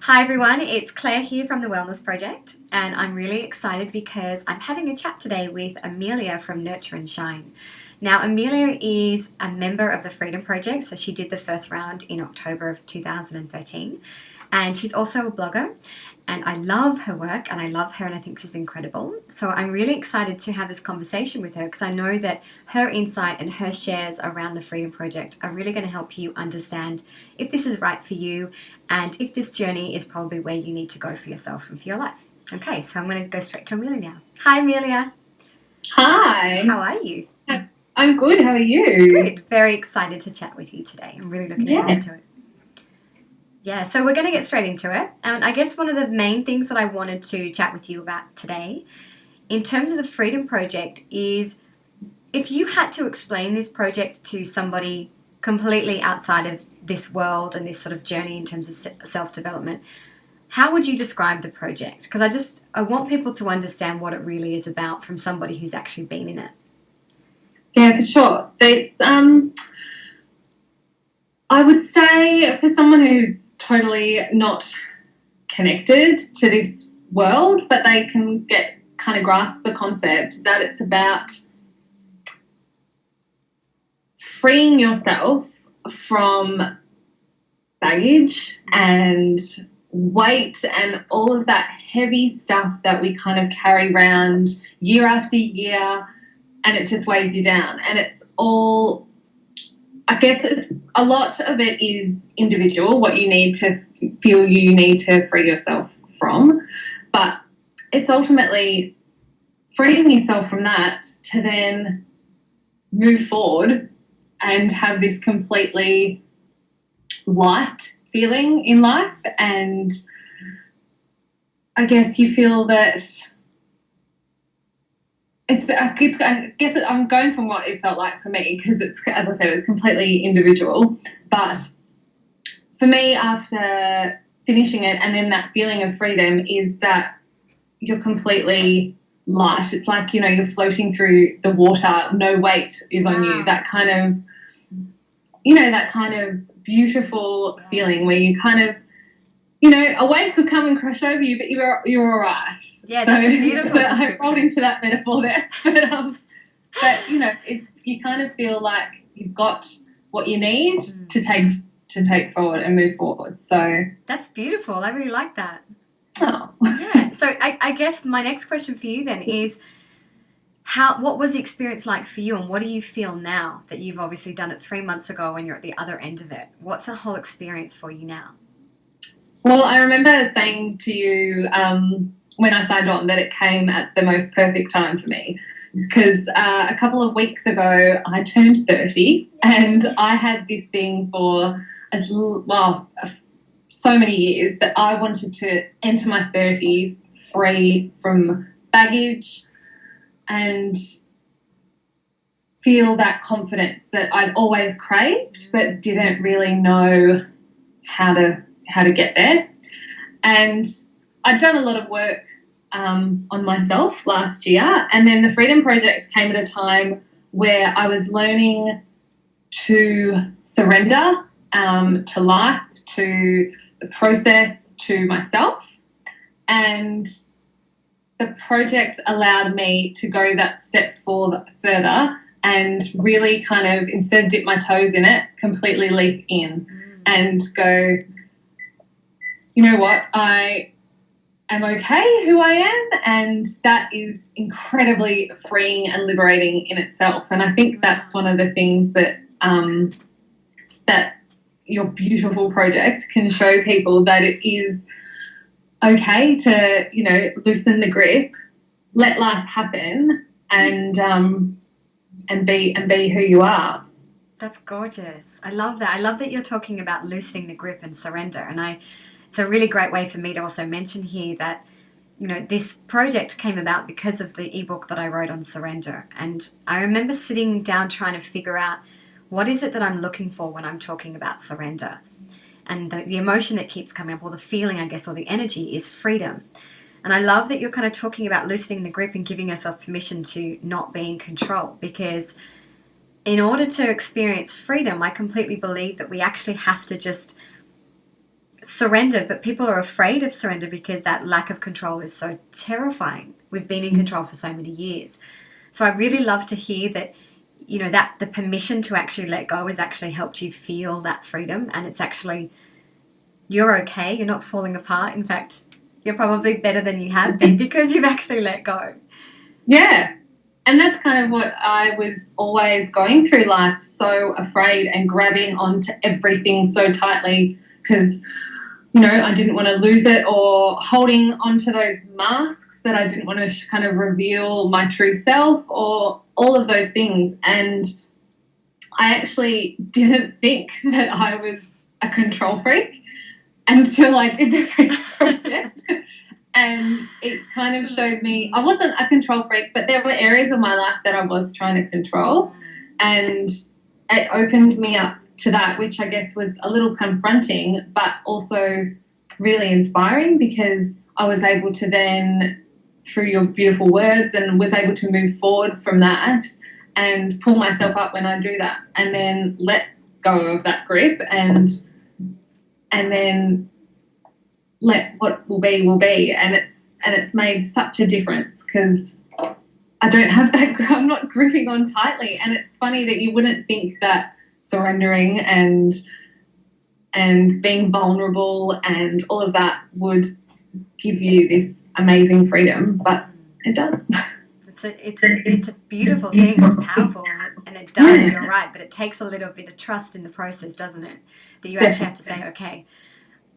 Hi everyone, it's Claire here from the Wellness Project, and I'm really excited because I'm having a chat today with Amelia from Nurture and Shine. Now, Amelia is a member of the Freedom Project, so she did the first round in October of 2013, and she's also a blogger, and I love her work, and I love her, and I think she's incredible. So I'm really excited to have this conversation with her because I know that her insight and her shares around the Freedom Project are really going to help you understand if this is right for you and if this journey is probably where you need to go for yourself and for your life. Okay, so I'm going to go straight to Amelia now. Hi, Amelia. Hi. How are you? I'm good. How are you? Good. Very excited to chat with you today. I'm really looking forward to it. Yeah, so we're going to get straight into it. And I guess one of the main things that I wanted to chat with you about today, in terms of the Freedom Project, is if you had to explain this project to somebody completely outside of this world and this sort of journey in terms of self-development, how would you describe the project? Because I want people to understand what it really is about from somebody who's actually been in it. Yeah, for sure. It's I would say for someone who's totally not connected to this world, but they can kind of grasp the concept that it's about freeing yourself from baggage and weight and all of that heavy stuff that we kind of carry around year after year, and it just weighs you down. And it's all, I guess it's a lot of it is individual, what you need to feel you need to free yourself from, but it's ultimately freeing yourself from that to then move forward and have this completely light feeling in life. And I guess you feel that I guess I'm going from what it felt like for me because it's, as I said, it's completely individual. But for me, after finishing it and then that feeling of freedom is that you're completely light. It's like, you're floating through the water, no weight is on you. That kind of beautiful feeling where you kind of, a wave could come and crash over you, but you're all right. Yeah, that's a beautiful description. I rolled into that metaphor there. But you kind of feel like you've got what you need to take forward and move forward. So that's beautiful. I really like that. Oh. Yeah. So I guess my next question for you then is what was the experience like for you, and what do you feel now that you've obviously done it 3 months ago and you're at the other end of it? What's the whole experience for you now? Well, I remember saying to you when I signed on that it came at the most perfect time for me because a couple of weeks ago I turned 30 and I had this thing for so many years that I wanted to enter my 30s free from baggage and feel that confidence that I'd always craved but didn't really know how to get there. And I'd done a lot of work on myself last year, and then the Freedom Project came at a time where I was learning to surrender to life, to the process, to myself, and the project allowed me to go that step further and really kind of, instead of dip my toes in it, completely leap in and go, you know what, I am okay who I am, and that is incredibly freeing and liberating in itself. And I think that's one of the things that that your beautiful project can show people, that it is okay to, loosen the grip, let life happen, and be who you are. That's gorgeous. I love that. I love that you're talking about loosening the grip and surrender. And it's a really great way for me to also mention here that, this project came about because of the ebook that I wrote on surrender. And I remember sitting down trying to figure out what is it that I'm looking for when I'm talking about surrender. And the emotion that keeps coming up, or the feeling, I guess, or the energy is freedom. And I love that you're kind of talking about loosening the grip and giving yourself permission to not be in control, because in order to experience freedom, I completely believe that we actually have to just surrender, but people are afraid of surrender because that lack of control is so terrifying. We've been in control for so many years. So I really love to hear that, that the permission to actually let go has actually helped you feel that freedom, and it's actually, you're okay, you're not falling apart. In fact, you're probably better than you have been because you've actually let go. Yeah. And that's kind of what I was always going through life, so afraid and grabbing onto everything so tightly because, I didn't want to lose it, or holding onto those masks that I didn't want to kind of reveal my true self, or all of those things. And I actually didn't think that I was a control freak until I did the Freedom Project. And it kind of showed me I wasn't a control freak, but there were areas of my life that I was trying to control. And it opened me up to that, which I guess was a little confronting, but also really inspiring, because I was able to then, through your beautiful words, and was able to move forward from that and pull myself up when I do that, and then let go of that grip, and then let what will be. And it's made such a difference, because I don't have that, I'm not gripping on tightly. And it's funny that you wouldn't think that surrendering and being vulnerable and all of that would give you this amazing freedom, but it does. It's a beautiful thing. It's powerful, and it does. You're right, but it takes a little bit of trust in the process, doesn't it? That you actually have to say, okay,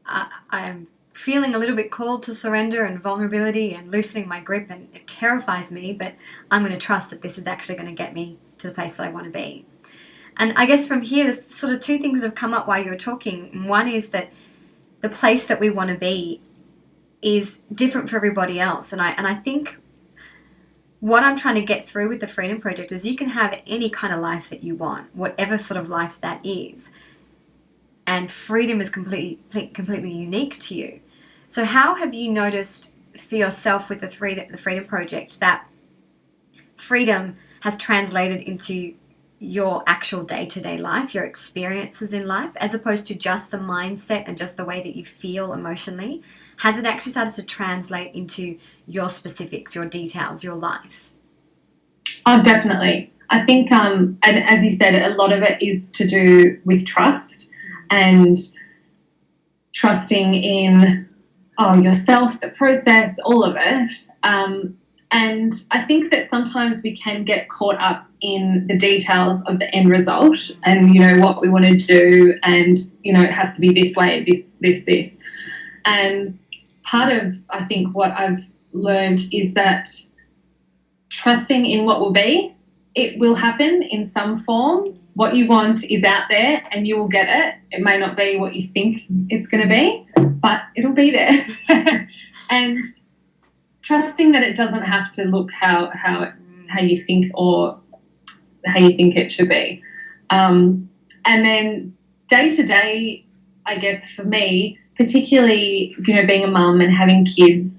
I'm feeling a little bit called to surrender and vulnerability and loosening my grip, and it terrifies me, but I'm going to trust that this is actually going to get me to the place that I want to be. And I guess from here, there's sort of two things that have come up while you were talking. One is that the place that we want to be is different for everybody else. And I think what I'm trying to get through with the Freedom Project is you can have any kind of life that you want, whatever sort of life that is. And freedom is completely unique to you. So how have you noticed for yourself with the Freedom Project that freedom has translated into your actual day-to-day life, your experiences in life, as opposed to just the mindset and just the way that you feel emotionally? Has it actually started to translate into your specifics, your details, your life? Oh, definitely. I think, and as you said, a lot of it is to do with trust, and trusting in yourself, the process, all of it. And I think that sometimes we can get caught up in the details of the end result, and, what we want to do, and, it has to be this way, this. And part of, I think, what I've learned is that trusting in what will be, it will happen in some form. What you want is out there and you will get it. It may not be what you think it's going to be, but it'll be there. And trusting that it doesn't have to look how you think, or how you think it should be. And then day to day, I guess for me, particularly, being a mum and having kids,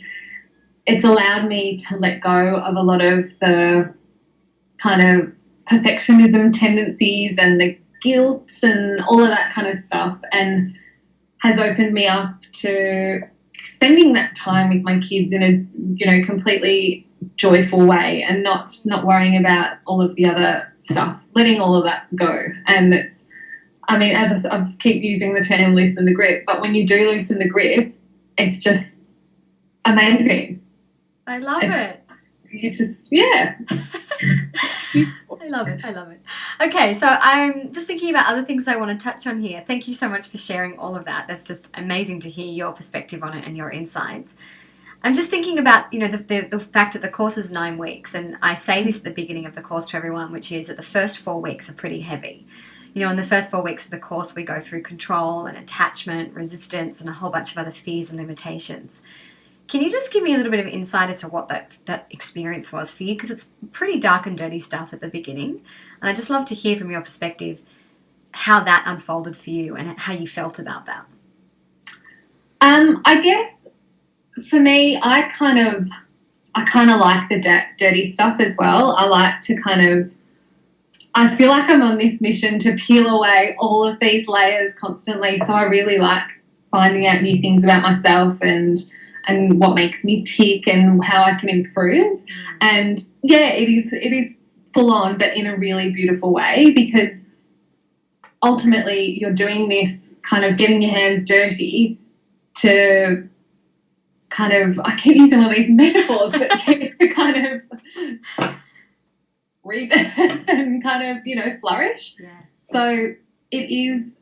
it's allowed me to let go of a lot of the kind of perfectionism tendencies and the guilt and all of that kind of stuff, and has opened me up to spending that time with my kids in a completely joyful way, and not worrying about all of the other stuff, letting all of that go. And it's, as I keep using the term loosen the grip, but when you do loosen the grip, it's just amazing. I love it. You just, yeah. I love it. Okay, so I'm just thinking about other things I want to touch on here. Thank you so much for sharing all of that. That's just amazing to hear your perspective on it and your insights. I'm just thinking about, the fact that the course is 9 weeks, and I say this at the beginning of the course to everyone, which is that the first 4 weeks are pretty heavy. In the first 4 weeks of the course, we go through control and attachment, resistance, and a whole bunch of other fears and limitations. Can you just give me a little bit of insight as to what that experience was for you? Because it's pretty dark and dirty stuff at the beginning. And I'd just love to hear from your perspective how that unfolded for you and how you felt about that. I guess for me, I kind of like the dirty stuff as well. I like to I feel like I'm on this mission to peel away all of these layers constantly. So I really like finding out new things about myself and what makes me tick and how I can improve. And yeah, it is full on, but in a really beautiful way, because ultimately you're doing this kind of getting your hands dirty to kind of, I keep using all these metaphors, but to kind of rebirth and kind of, you know, flourish. Yeah. So it is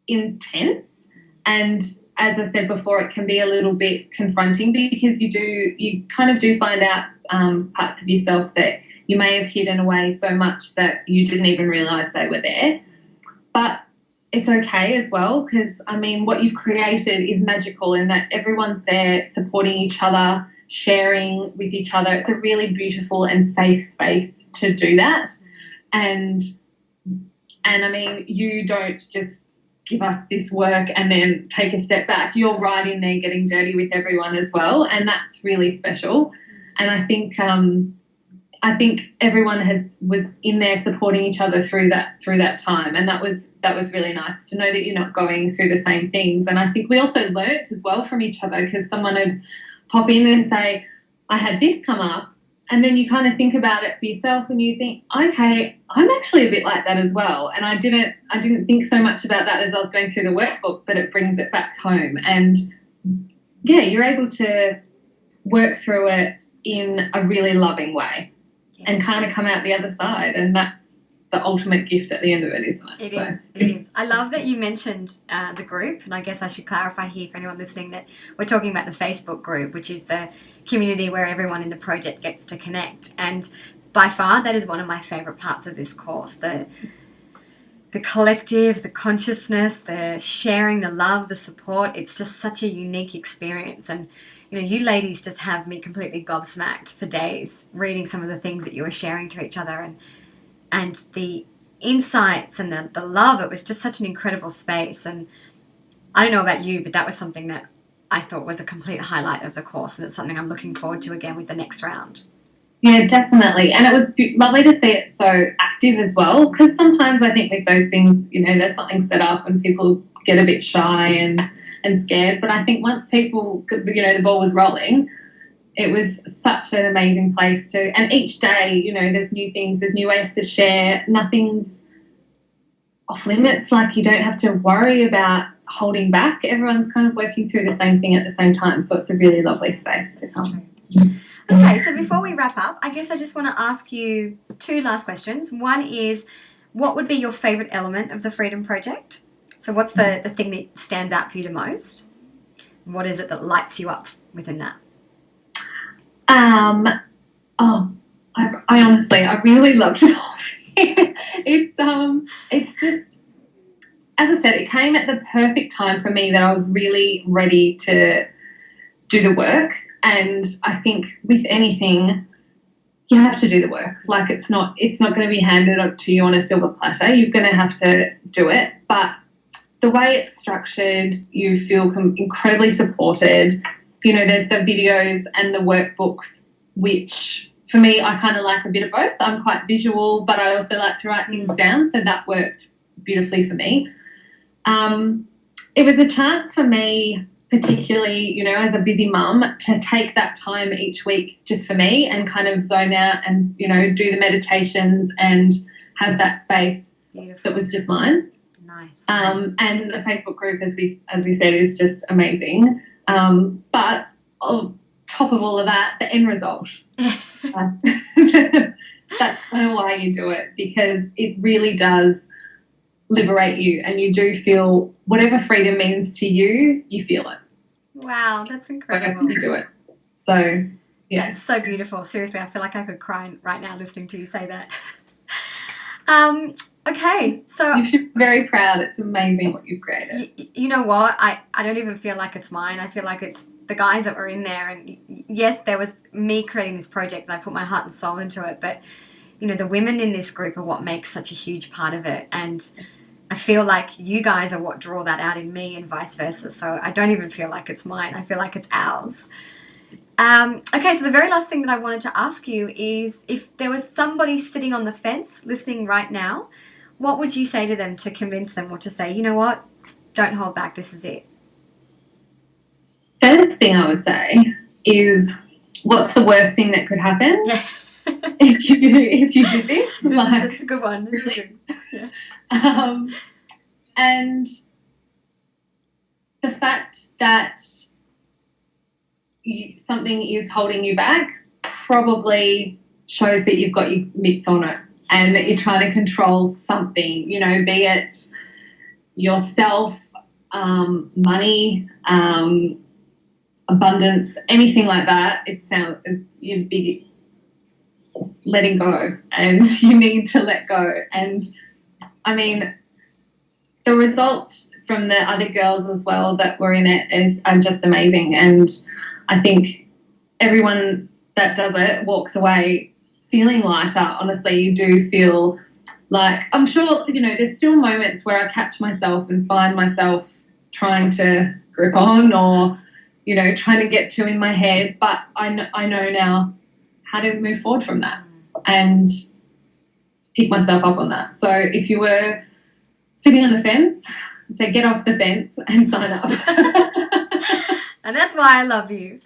intense, and as I said before, it can be a little bit confronting, because you kind of do find out parts of yourself that you may have hidden away so much that you didn't even realise they were there. But it's okay as well, because, I mean, what you've created is magical in that everyone's there supporting each other, sharing with each other. It's a really beautiful and safe space to do that. And I mean, you don't just give us this work and then take a step back. You're right in there getting dirty with everyone as well, and that's really special. And I think everyone was in there supporting each other through that time, and that was really nice to know that you're not going through the same things. And I think we also learnt as well from each other, because someone would pop in and say, I had this come up, and then you kind of think about it for yourself and you think, okay, I'm actually a bit like that as well. And I didn't think so much about that as I was going through the workbook, but it brings it back home. And yeah, you're able to work through it in a really loving way and kind of come out the other side. And that's the ultimate gift at the end of it, isn't it? It is. I love that you mentioned the group, and I guess I should clarify here for anyone listening that we're talking about the Facebook group, which is the community where everyone in the project gets to connect. And by far, that is one of my favourite parts of this course, the collective, the consciousness, the sharing, the love, the support. It's just such a unique experience. And you know, you ladies just have me completely gobsmacked for days reading some of the things that you were sharing to each other, and the insights and the love. It was just such an incredible space. And I don't know about you, but that was something that I thought was a complete highlight of the course, and it's something I'm looking forward to again with the next round. Yeah, definitely. And it was lovely to see it so active as well, because sometimes I think with those things, you know, there's something set up and people get a bit shy and scared. But I think once people, you know, the ball was rolling, it was such an amazing place to, and each day, you know, there's new things, there's new ways to share. Nothing's off limits. Like, you don't have to worry about holding back. Everyone's kind of working through the same thing at the same time. So it's a really lovely space to come. Okay, so before we wrap up, I guess I just want to ask you two last questions. One is, what would be your favourite element of the Freedom Project? So what's the thing that stands out for you the most? What is it that lights you up within that? I honestly, I really loved coffee. It's just, as I said, it came at the perfect time for me that I was really ready to do the work. And I think with anything, you have to do the work. Like, it's not going to be handed up to you on a silver platter. You're going to have to do it. But the way it's structured, you feel incredibly supported. You know, there's the videos and the workbooks, which for me, I kind of like a bit of both. I'm quite visual, but I also like to write things down. So that worked beautifully for me. It was a chance for me, particularly, you know, as a busy mum, to take that time each week just for me and kind of zone out and, you know, do the meditations and have that space that was just mine. Nice. And the Facebook group, as we said, is just amazing. But on top of all of that, the end result. That's kind of why you do it, because it really does liberate you, and you do feel whatever freedom means to you, you feel it. Wow, that's incredible. You do it. So, yeah. That's so beautiful. Seriously, I feel like I could cry right now listening to you say that. Okay, so you should be very proud. It's amazing what you've created. You know what? I don't even feel like it's mine. I feel like it's the guys that were in there. And yes, there was me creating this project, and I put my heart and soul into it. But, you know, the women in this group are what makes such a huge part of it. And I feel like you guys are what draw that out in me, and vice versa. So I don't even feel like it's mine. I feel like it's ours. Okay, so the very last thing that I wanted to ask you is, if there was somebody sitting on the fence listening right now, what would you say to them to convince them, or to say, you know what, don't hold back, this is it? First thing I would say is, what's the worst thing that could happen Yeah. if you did this? Like, That's a good one. That's really. good. Yeah. And the fact that something is holding you back probably shows that you've got your mitts on it and that you're trying to control something, you know, be it yourself, money, abundance, anything like that. You'd be letting go, and you need to let go. And I mean, the results from the other girls as well that were in it are just amazing. And I think everyone that does it walks away feeling lighter. Honestly, you do feel like, I'm sure, you know, there's still moments where I catch myself and find myself trying to grip on, or, you know, trying to get to in my head. But I know now how to move forward from that and pick myself up on that. So if you were sitting on the fence, I'd say get off the fence and sign up. And that's why I love you.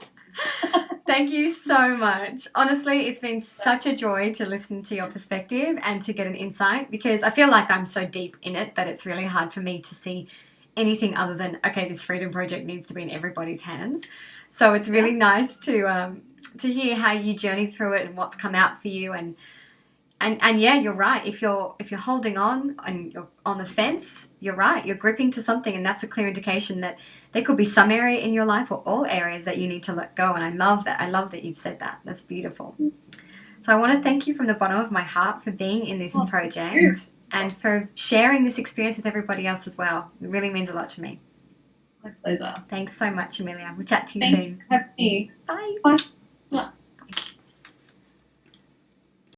Thank you so much. Honestly, it's been such a joy to listen to your perspective and to get an insight, because I feel like I'm so deep in it that it's really hard for me to see anything other than, okay, this freedom project needs to be in everybody's hands. So it's really nice to hear how you journeyed through it and what's come out for you. And yeah, you're right. If you're holding on and you're on the fence, you're right. You're gripping to something, and that's a clear indication that there could be some area in your life or all areas that you need to let go. And I love that. I love that you've said that. That's beautiful. So I want to thank you from the bottom of my heart for being in this project and for sharing this experience with everybody else as well. It really means a lot to me. My pleasure. Thanks so much, Amelia. We'll chat to you soon. Happy. Bye. Bye.